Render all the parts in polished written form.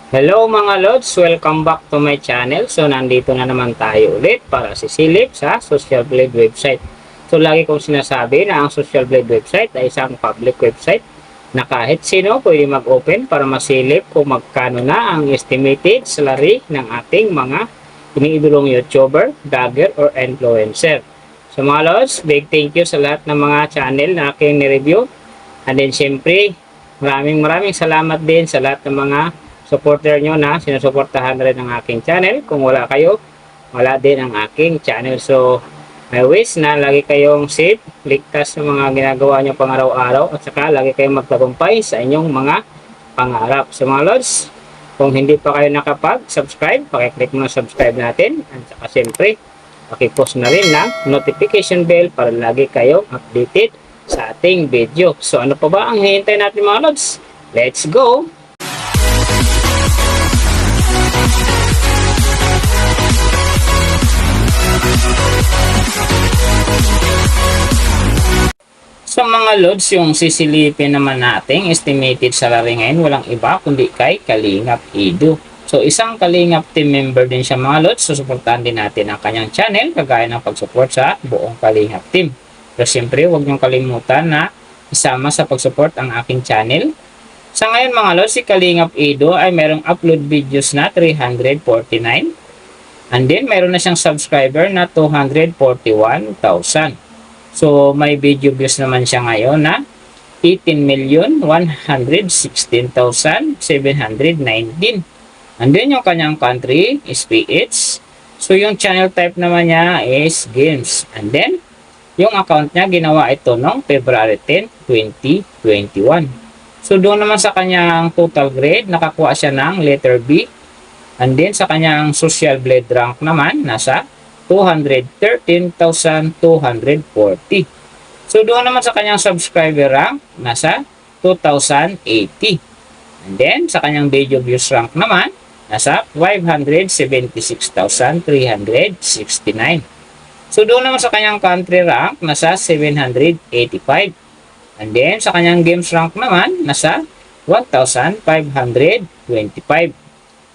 Hello mga Lods! Welcome back to my channel. So nandito na naman tayo ulit para sisilip sa Social Blade website. So lagi kong sinasabi na ang Social Blade website ay isang public website na kahit sino pwede mag-open para masilip kung magkano na ang estimated salary ng ating mga iniidolong YouTuber, vlogger, or influencer. So mga Lods, big thank you sa lahat ng mga channel na aking nireview. And then syempre, maraming salamat din sa lahat ng mga supporter nyo na sinusuportahan rin ang aking channel. Kung wala kayo, wala din ang aking channel. So, I wish na lagi kayong safe, ligtas sa mga ginagawa nyo pang araw-araw at saka lagi kayong magtagumpay sa inyong mga pangarap. So mga Lods, kung hindi pa kayo nakapag-subscribe, pakiclick mo na subscribe natin at saka siyempre, pakipost na rin ng notification bell para lagi kayong updated sa ating video. So ano pa ba ang hihintay natin mga Lods? Let's go! Sa mga Lods, yung sisilipin naman nating estimated salary ngayon, walang iba kundi kay Kalingap Edu. So isang Kalingap team member din siya mga Lods, susuportahan din natin ang kanyang channel kagaya ng pag-support sa buong Kalingap team. Pero siyempre, huwag niyong kalimutan na isama sa pag-support ang aking channel. Sa ngayon mga Lods, si Kalingap Edu ay merong upload videos na 349. And then, meron na siyang subscriber na 241,000. So, may video views naman siya ngayon na 18,116,719. And then, yung kanyang country is PH. So, yung channel type naman niya is games. And then, yung account niya, ginawa ito noong February 10, 2021. So, doon naman sa kanyang total grade, nakakuha siya ng letter B. And then, sa kanyang social blade rank naman, nasa 213,240. So, doon naman sa kanyang subscriber rank, nasa 2,080. And then, sa kanyang video views rank naman, nasa 576,369. So, doon naman sa kanyang country rank, nasa 785. And then, sa kanyang games rank naman, nasa 1,525.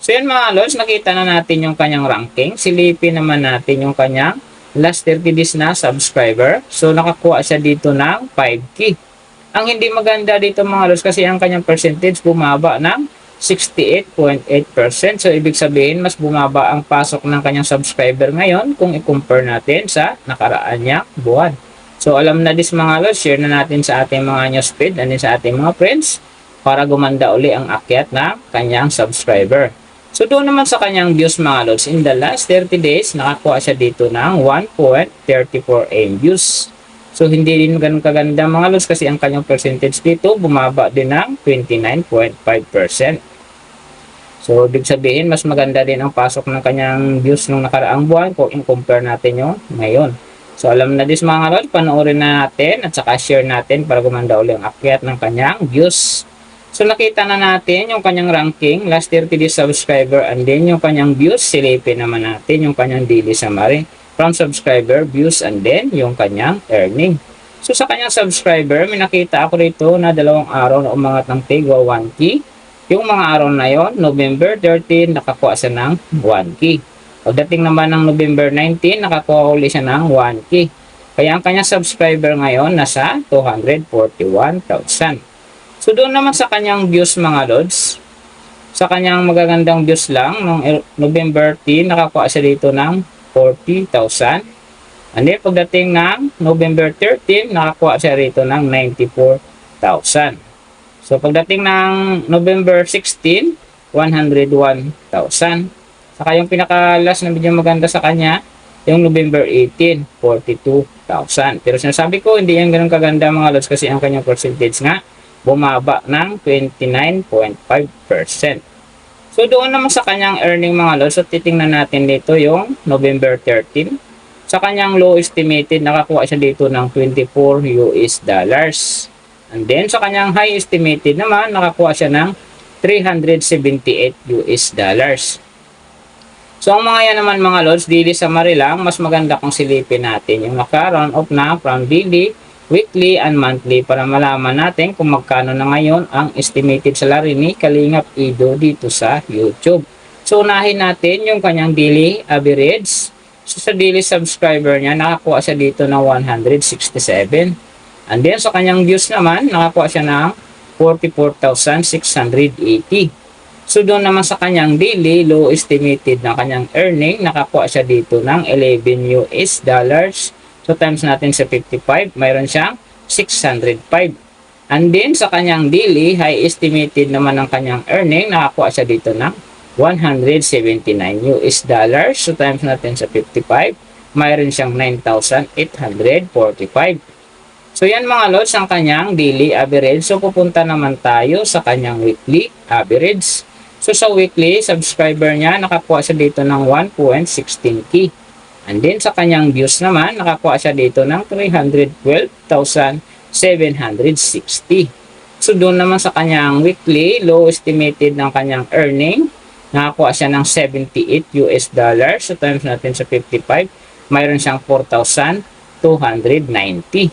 So yun mga Lods, nakita na natin yung kanyang ranking. Silipin naman natin yung kanyang last 30 days na subscriber. So nakakuha siya dito ng 5K. Ang hindi maganda dito mga Lods kasi ang kanyang percentage bumaba ng 68.8%. So ibig sabihin mas bumaba ang pasok ng kanyang subscriber ngayon kung i-compare natin sa nakaraan niya buwan. So alam na this mga Lods, share na natin sa ating mga newsfeed and sa ating mga friends para gumanda uli ang akyat na kanyang subscriber. So doon naman sa kanyang views mga Lods, in the last 30 days, nakakuha siya dito ng 1.34 AM views. So hindi din ganun kaganda mga Lods kasi ang kanyang percentage dito bumaba din ng 29.5%. So ibig sabihin mas maganda din ang pasok ng kanyang views nung nakaraang buwan kung i-compare natin yung ngayon. So alam na this mga Lods, panoorin na natin at saka share natin para gumanda ulit ang akyat ng kanyang views. So nakita na natin yung kanyang ranking, last 30 days subscriber, and then yung kanyang views. Silipin naman natin yung kanyang daily summary from subscriber, views, and then yung kanyang earning. So sa kanyang subscriber, may nakita ako rito na 2 araw na umangat ng tigwa 1K. Yung mga araw na yon, November 13, nakakuha siya ng 1K. Pagdating naman ng November 19, nakakuha ulit siya ng 1K. Kaya ang kanyang subscriber ngayon nasa 241,000. So doon naman sa kanyang views mga Lods, sa kanyang magagandang views lang, noong November 10, nakakuha siya dito ng 40,000. And then pagdating ng November 13, nakakuha siya rito ng 94,000. So pagdating ng November 16, 101,000. Saka yung pinaka-last na video maganda sa kanya, yung November 18, 42,000. Pero sinasabi ko, hindi yan ganun kaganda mga Lods kasi ang kanyang percentage nga, bumaba ng 29.5%. So doon naman sa kanyang earning mga Lods, so titingnan natin dito yung November 13. Sa kanyang low estimated, nakakuha siya dito ng 24 US dollars. And then sa kanyang high estimated naman, nakakuha siya ng 378 US dollars. So ang mga yan naman mga Lods, daily summary lang, mas maganda kung silipin natin yung naka-round off na from daily weekly and monthly para malaman natin kung magkano na ngayon ang estimated salary ni Kalingap Ido dito sa YouTube. So unahin natin yung kanyang daily average. So sa daily subscriber niya, nakakuha siya dito ng 167. And then sa kanyang views naman, nakakuha siya ng 44,680. So doon naman sa kanyang daily low estimated na kanyang earning, nakakuha siya dito ng 11 US dollars. So times natin sa 55, mayroon siyang 605. And then sa kanyang daily high estimated naman ng kanyang earning, nakakuha siya dito ng 179 US dollars. So times natin sa 55, mayroon siyang 9,845. So yan mga lods ang kanyang daily average. So pupunta naman tayo sa kanyang weekly average. So sa weekly subscriber niya, nakakuha siya dito ng 1.16k. And then sa kanyang views naman, nakakuha siya dito ng 312,760. So doon naman sa kanyang weekly low estimated ng kanyang earning, nakakuha siya ng 78 US dollars. So times natin sa 55, mayroon siyang 4,290.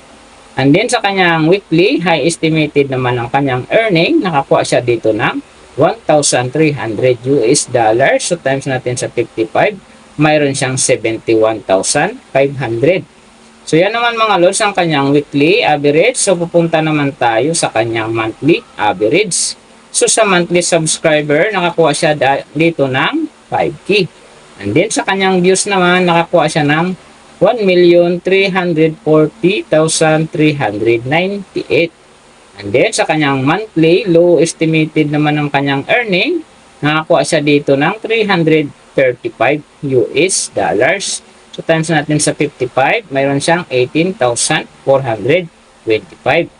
And then sa kanyang weekly high estimated naman ng kanyang earning, nakakuha siya dito ng 1,300 US dollars. So times natin sa 55, mayroon siyang 71,500. So yan naman mga lods ang kanyang weekly average. So pupunta naman tayo sa kanyang monthly average. So sa monthly subscriber, nakakuha siya dito ng 5k. And then sa kanyang views naman, nakakuha siya ng 1,340,398. And then sa kanyang monthly low estimated naman ng kanyang earning, nakakuha siya dito ng 335 US dollars. So times natin sa 55, mayroon siyang 18,425.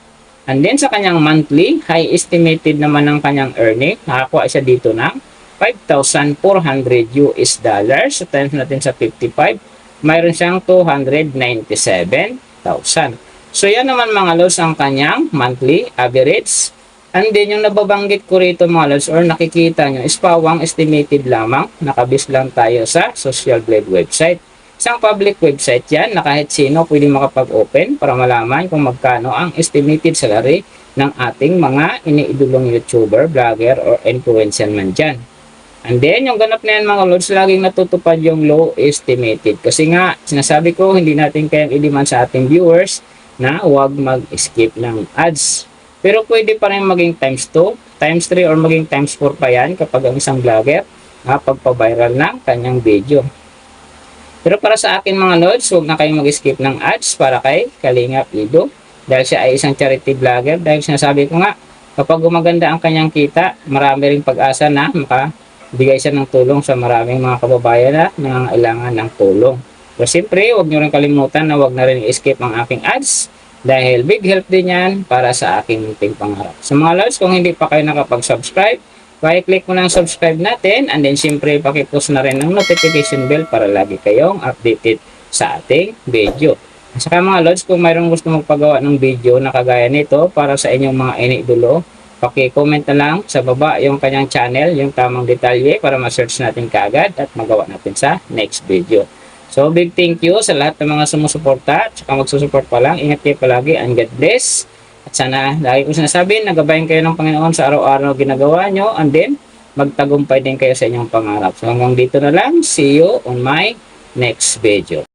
And then sa kanyang monthly high estimated naman ng kanyang earning, nakakuha siya dito ng 5,400 US dollars. So times natin sa 55, mayroon siyang 297,000. So yan naman mga lods ang kanyang monthly average. And then yung nababanggit ko rito mga lods or nakikita nyo is pawang estimated lamang. Nakabis lang tayo sa Social Blade website. Isang public website yan na kahit sino pwede makapag-open para malaman kung magkano ang estimated salary ng ating mga iniidolong YouTuber, vlogger, or influencer man dyan. And then, yung ganap na yan mga lods, laging natutupad yung low estimated. Kasi nga, sinasabi ko, hindi natin kayang i-demand sa ating viewers na huwag mag-skip ng ads. Pero pwede pa rin maging times 2, times 3, or maging times 4 pa yan kapag ang isang vlogger pagpa-viral ng kanyang video. Pero para sa akin mga lods, huwag na kayong mag-skip ng ads para kay Kalingap Ido. Dahil siya ay isang charity vlogger. Dahil sinasabi ko nga, kapag gumaganda ang kanyang kita, marami ring pag-asa na makabigay siya ng tulong sa maraming mga kababayan na nangangailangan ng tulong. So, siyempre, huwag nyo rin kalimutan na huwag na rin i-skip ang aking ads dahil big help din yan para sa aking munting pangarap. So mga lods, kung hindi pa kayo nakapag-subscribe, i-click mo lang subscribe natin and then siyempre pakipush na rin ng notification bell para lagi kayong updated sa ating video. At saka mga lods, kung mayroong gusto magpagawa ng video na kagaya nito para sa inyong mga iniidolo, paki-comment na lang sa baba yung kanyang channel, yung tamang detalye para ma-search natin kaagad at magawa natin sa next video. So, big thank you sa lahat ng mga sumusuporta at saka magsusupport pa lang. Ingat kayo palagi and God bless. At sana, lagi ko sinasabi, nagabayan kayo ng Panginoon sa araw-araw ginagawa nyo and then, magtagumpay din kayo sa inyong pangarap. So, hanggang dito na lang. See you on my next video.